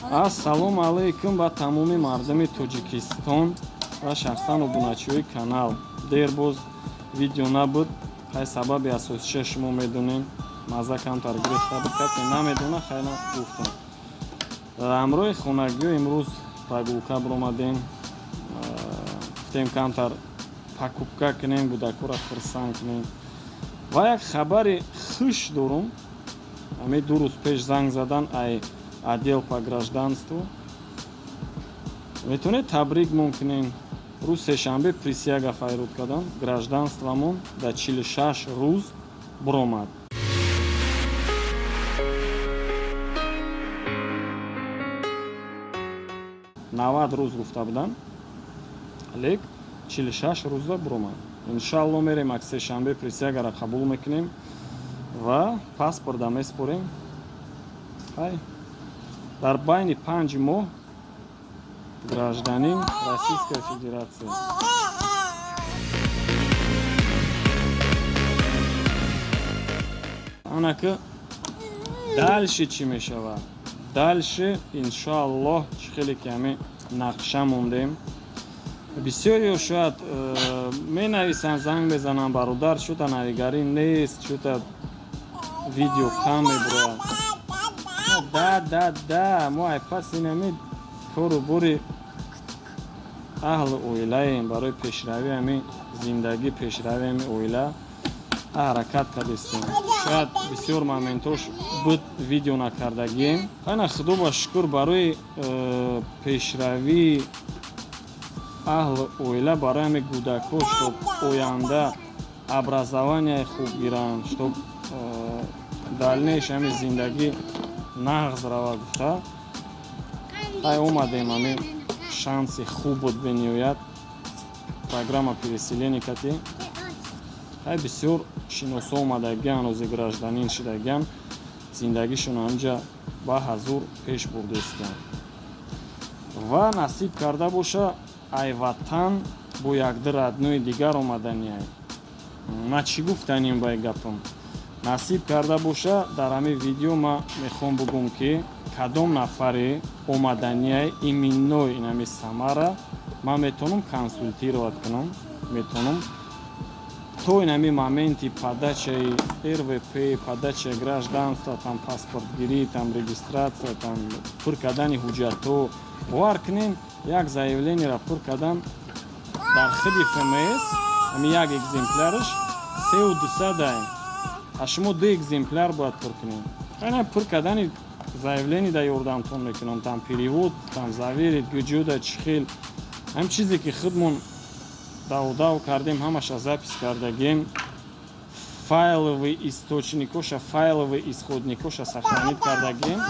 Ассалому алейкум ба тамоми мардуми Тоҷикистон ва шахсан обуначиҳои канал. Дер боз видео набуд, ҳай сабаби асосиша шумо медонем. Маза камтар гирифта буд, касе намедона, хайна гуфтам. Ҳамроҳи хонагиҳо имрӯз прогулка биромадем. Гуфтем камтар покупка кунем, кӯдакҳоро хурсанд кунем. Ва як хабари хуш дорум. Ҳамин 2 рӯз пеш занг задан ай отдел по гражданству. Метавонед табрик мумкинем. Рӯз сешанбе присяга файруд кардан. Гражданствамон дар 46 рӯз биромад. «90 рӯз гуфта будан, лек 46 рӯза биромад. Иншалло мерем ак сешанбе присягара қабул мекунем ва паспорта меспорем. Ҳай дар байни 5 моҳ гражданин Российской Федерации. Анака дальше чӣ мешавад? Дальше иншаллоҳ чӣ хеле каме нақша мондем. Бисёриё шояд менависанд, занг мезананд, бародар чута навигарӣ нест, чута видео кам мебурояд. Да, мо айпас инами кору бори аҳли оилаем, барои пешравии ҳамин зиндагӣ, пешравии ҳамин оила ҳаракат кардистем. Шояд бисёр моментош буд видео накардагием. Хайна худо ба шукр барои пешравии аҳли оила, барои ҳамин кӯдакҳо, чтоб оянда образованияи хуб гиранд, чтоб дальнейш ҳамин зиндагӣ нағз рава гуфта, ҳай омадем, ҳамин шанси хуб буд бениҳоят. Программа переселения кати ҳай бисёр шиноса омадагиан, ҳозир гражданин шудагиан, зиндагишон ҳамҷа ба ҳазур пеш бурдистанд. Ва насиб карда боша ай ватан бо якди раднӯи дигар омаданияй. Ма чӣ гуфтаним ба гапам? Насиб карда боша дар ҳамин видео ма мехоҳам бигӯм ки кадом нафари омаданияй иминной инами Самара ма метавонам консултировать кунам, метавонам то инами моменти подачаи РВП, подачаи гражданства, там паспортгирӣ, там регистрация, там пур кардани ҳуҷҷатҳо бовар кунем, як заявлениеро пур кардан дар худи ФМС, ҳамин як экземпляраш 3200 даем. А шумо 2 экземпляр бояд пур кунем. Айна пур кардани заявление да ёрдамтон мекунам, там перевод, там заверит, гуҷуда чихел. Ҳам чизе ки худмон давдав кардем, ҳамаша запис кардагем. Файловый источникоша, файловый исходникоша сохранит кардагем.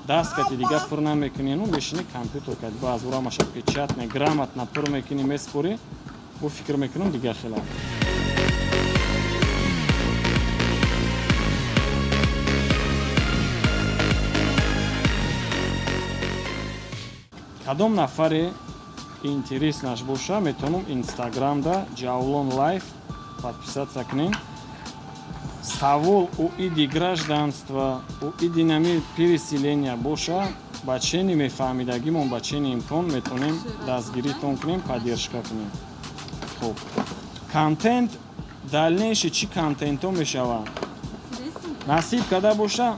Дасткати дига пур намекунӣ, ну мешини компютер кад баъз урамаша печатне, грамотно пур мекунӣ, меспорӣ, бо фикр мекунам дига хела. Кадом нафаре интереснаш боша, метавонам инстаграмда Ҷавлон лайф подписаться кунем. Савол о иди гражданства, о иди нами переселения боша, ба чени мефаҳмидагимон, ба чени имкон метавонем дастгиритон кунем, поддержка кунем. Хуб, контент дальнейши чӣ контентҳо мешаванд? Насиб карда боша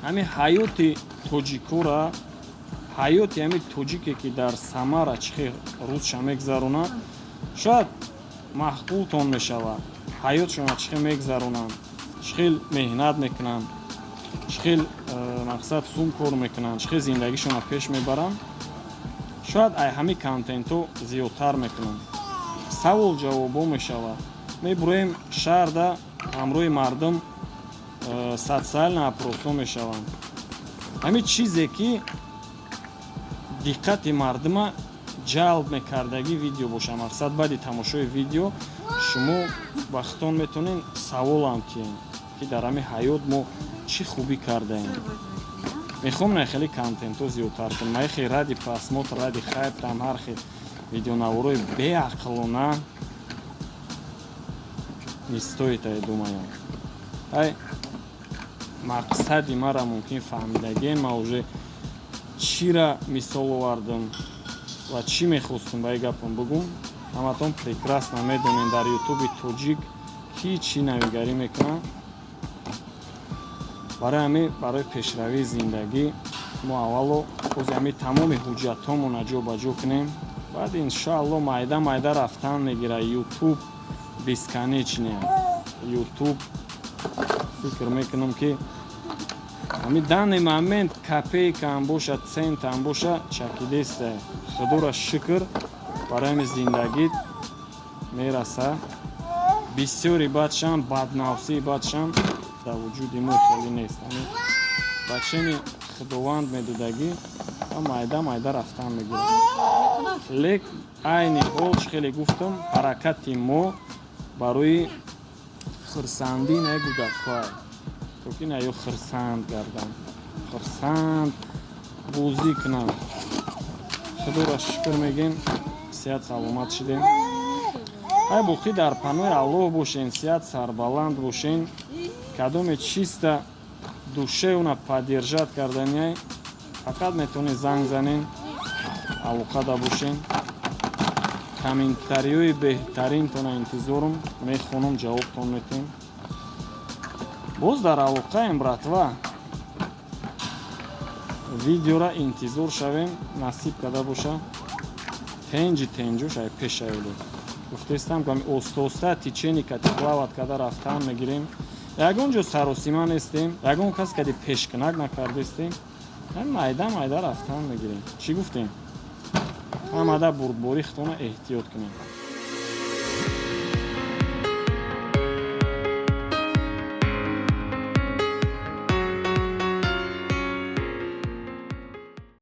ҳамин ҳаёти тоҷикора, ҳаёти ҳамин тоҷике ки дар Самара чӣ хел рӯзша мегзаронад, шояд маҳқултон мешавад. ҳаётшона чӣ хел мегзаронанд, чӣ хел меҳнат мекунанд, чӣ хел мақсад сум кор мекунанд, чӣ хел зиндагишона пеш мебаранд. Шояд ай ҳамин контентҳо зиёдтар мекунанд. Савол ҷавобо мешавад. Мебуроем шаҳрда ҳамроҳи мардум социальный опросҳо мешаванд. ҳамин чизе ки диққати мардума ҷалб мекардаги видео боша. Мақсад баъди тамошои видео шумо ба худтон метавонед саволам кием ки дар ҳамин ҳаёт мо чӣ хубӣ кардаем. Мехоҳам на хеле контентҳо зиёдтар кунам. Ай хеле ради просмотр, ради хайп, там ҳар хел видеонаворои беақлона не стоит, я думаю. Ай мақсади мара мумкин фаҳмидагем, ма уже чира мисол овардам ва чӣ мехостум ба гапам бугум, ҳаматон прекрасно медонем дар ютуби тоҷик ки чӣ навигарӣ мекунад. барои пешравии зиндагӣ мо аввало бози ҳамин тамоми ҳуҷҷатҳомона ҷобаҷо кунем, баъд иншоалло майда рафтан мегирад. ютуб бесконечния. ютуб фикр мекунам ки ҳамин данный момент копейкаам боша, центам боша, чакидеста худоро шукр барои ҳамин зиндагит мераса. бисёри бадшам, баднавсии бадшам дар вуҷуди мо хеле нест. бачени худованд медодагӣ ва майда рафтан мегирад. лек айни ҳол чӣ хеле гуфтам, ҳаракати мо барои хурсандӣ не кӯдакҳои то ки на ё хурсанд гардам, хурсанд бозӣ кунам. худоро шукр мегем, сеҳат саломат шудем. ай боқӣ дар панои Аллоҳ бошен, сеҳат сарбаланд бошен. кадоме чизда душевно поддержать кардани фақат метавонед занг занен, алоқада бошен. комментариҳои беҳтаринтона интизорум мехонам, ҷавобтон метем. боз дар алоқаем братва. видеора интизор шавем, насиб када боша тенҷо шай пешавед. гуфтестам ки оста течени катиплават када рафтан мегирем. ягон ҷо саросима нестем, ягон кас кади пешкунак накардестем. майда рафтан мегирем. чӣ гуфтем? ҳамада бурдборихтона эҳтиёт кунем.